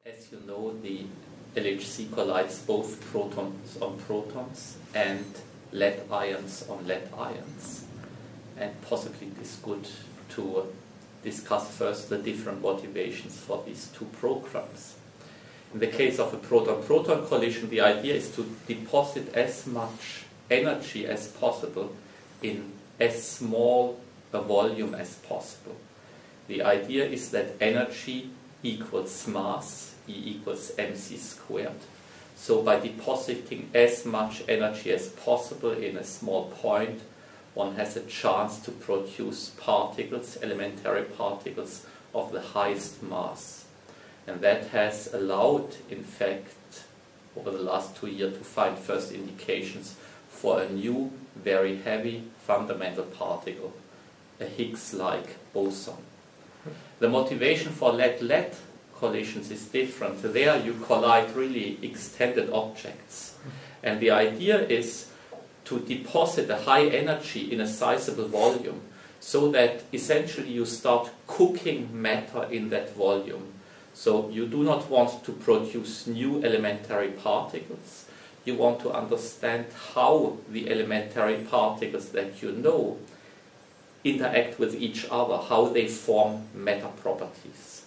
As you know, the LHC collides both protons on protons and lead ions on lead ions. And possibly it is good to discuss first the different motivations for these two programs. In the case of a proton-proton collision, the idea is to deposit as much energy as possible in as small a volume as possible. The idea is that energy equals mass, E equals mc squared. So by depositing as much energy as possible in a small point, one has a chance to produce particles, elementary particles of the highest mass. And that has allowed, in fact, over the last 2 years to find first indications for a new, very heavy fundamental particle, a Higgs-like boson. The motivation for lead-lead collisions is different. There you collide really extended objects. And the idea is to deposit a high energy in a sizable volume so that essentially you start cooking matter in that volume. So you do not want to produce new elementary particles. You want to understand how the elementary particles that you know interact with each other, how they form matter properties.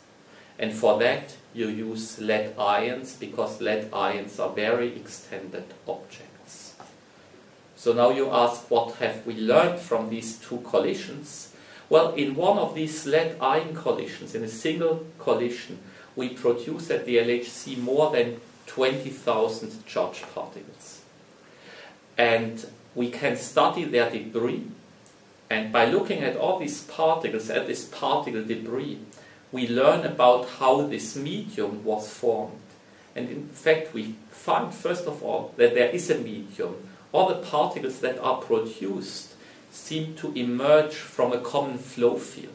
And for that you use lead ions, because lead ions are very extended objects. So now you ask, what have we learned from these two collisions? Well, in one of these lead ion collisions, in a single collision, we produce at the LHC more than 20,000 charged particles. And we can study their debris. And by looking at all these particles, at this particle debris, we learn about how this medium was formed. And in fact, we find, first of all, that there is a medium. All the particles that are produced seem to emerge from a common flow field.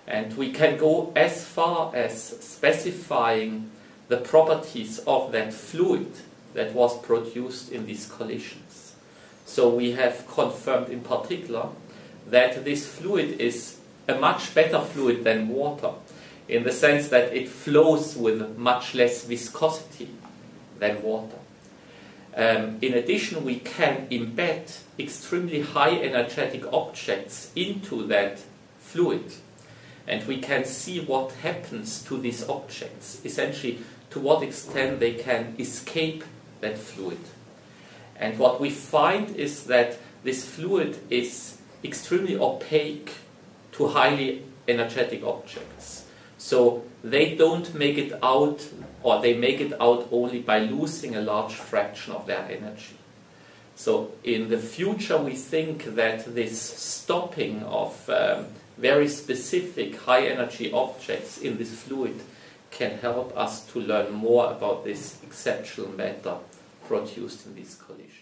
And we can go as far as specifying the properties of that fluid that was produced in these collisions. So we have confirmed in particular that this fluid is a much better fluid than water, in the sense that it flows with much less viscosity than water. In addition, we can embed extremely high energetic objects into that fluid, and we can see what happens to these objects, essentially to what extent they can escape that fluid. And what we find is that this fluid is extremely opaque to highly energetic objects. So they don't make it out, or they make it out only by losing a large fraction of their energy. So in the future we think that this stopping of very specific high energy objects in this fluid can help us to learn more about this exceptional matter produced in these collisions.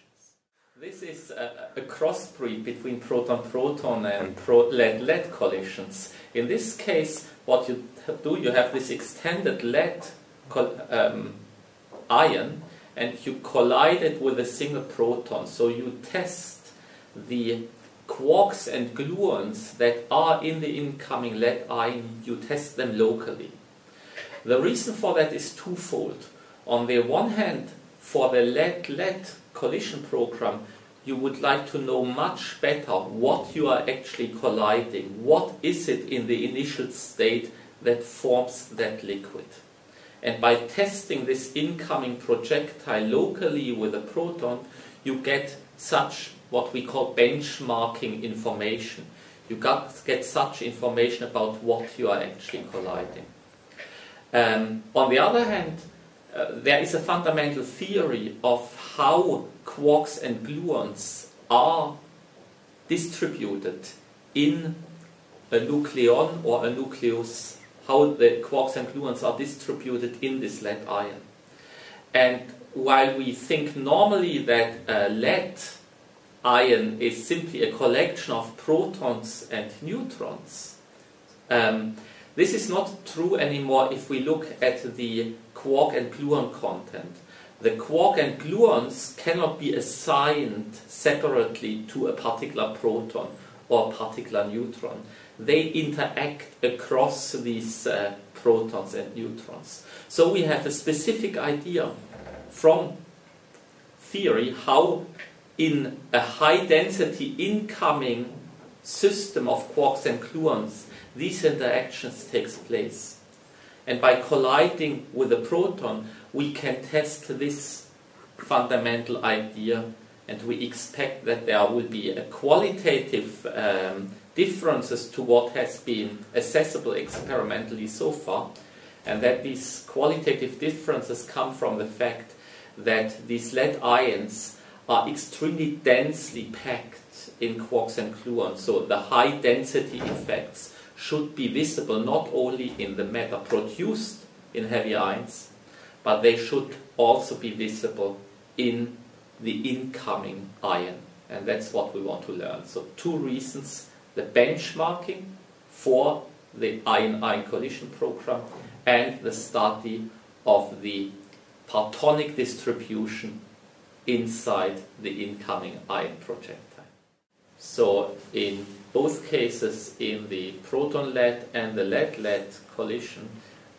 This is a crossbreed between proton-proton and lead-lead collisions. In this case, what you do, you have this extended lead ion, and you collide it with a single proton. So you test the quarks and gluons that are in the incoming lead ion, you test them locally. The reason for that is twofold. On the one hand, for the lead-lead collision program, you would like to know much better what you are actually colliding. What is it in the initial state that forms that liquid? And by testing this incoming projectile locally with a proton, you get such what we call benchmarking information. You get such information about what you are actually colliding. On the other hand, there is a fundamental theory of how quarks and gluons are distributed in a nucleon or a nucleus, how the quarks and gluons are distributed in this lead ion. And while we think normally that a lead ion is simply a collection of protons and neutrons, this is not true anymore if we look at the quark and gluon content. The quark and gluons cannot be assigned separately to a particular proton. or a particular neutron, they interact across these protons and neutrons. So we have a specific idea from theory how in a high density incoming system of quarks and gluons these interactions takes place. And by colliding with a proton we can test this fundamental idea, and we expect that there will be a qualitative differences to what has been accessible experimentally so far, and that these qualitative differences come from the fact that these lead ions are extremely densely packed in quarks and gluons. So the high density effects should be visible not only in the matter produced in heavy ions, but they should also be visible in the incoming ion. And that's what we want to learn. So two reasons: the benchmarking for the ion-ion collision program and the study of the partonic distribution inside the incoming ion projectile. So in both cases, in the proton-lead and the lead-lead collision,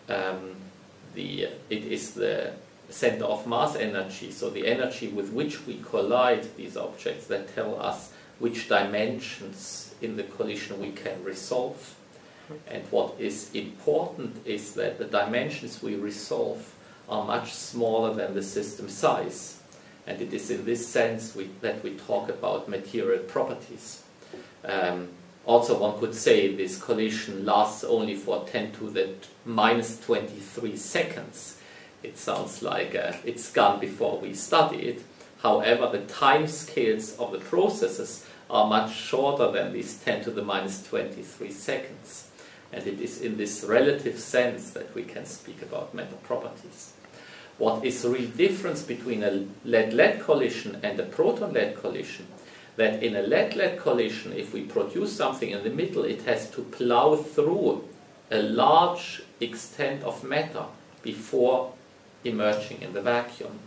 it is the center of mass energy, so the energy with which we collide these objects, that tell us which dimensions in the collision we can resolve. And what is important is that the dimensions we resolve are much smaller than the system size. And it is in this sense that we talk about material properties. Also, one could say this collision lasts only for 10 to the minus 23 seconds. It sounds like it's gone before we study it. However, the time scales of the processes are much shorter than these 10 to the minus 23 seconds. And it is in this relative sense that we can speak about matter properties. What is the real difference between a lead-lead collision and a proton-lead collision? That in a lead-lead collision, if we produce something in the middle, it has to plow through a large extent of matter before emerging in the vacuum.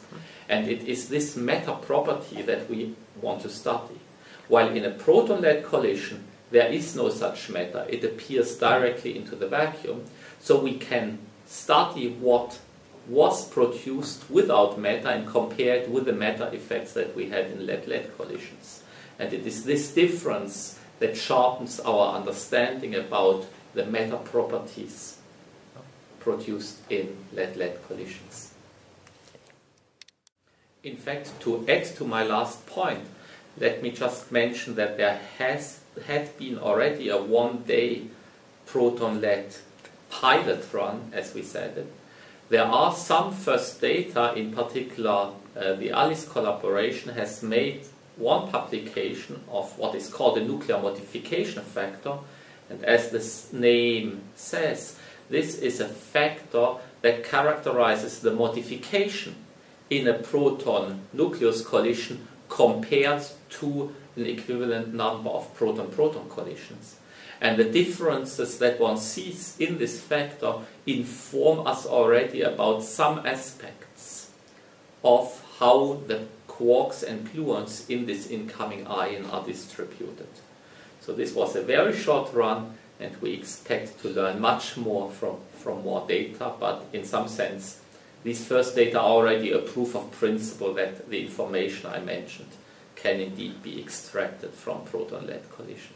And it is this matter property that we want to study. While in a proton-lead collision, there is no such matter. It appears directly into the vacuum. So we can study what was produced without matter and compare it with the matter effects that we had in lead-lead collisions. And it is this difference that sharpens our understanding about the matter properties produced in lead-lead collisions. In fact, to add to my last point, let me just mention that there had been already a one-day proton-lead pilot run, as we said it. There are some first data, in particular the ALICE collaboration has made one publication of what is called a nuclear modification factor, and as this name says, this is a factor that characterizes the modification in a proton-nucleus collision compared to an equivalent number of proton-proton collisions. And the differences that one sees in this factor inform us already about some aspects of how the quarks and gluons in this incoming ion are distributed. So this was a very short run, and we expect to learn much more from more data, but in some sense these first data are already a proof of principle that the information I mentioned can indeed be extracted from proton-lead collision.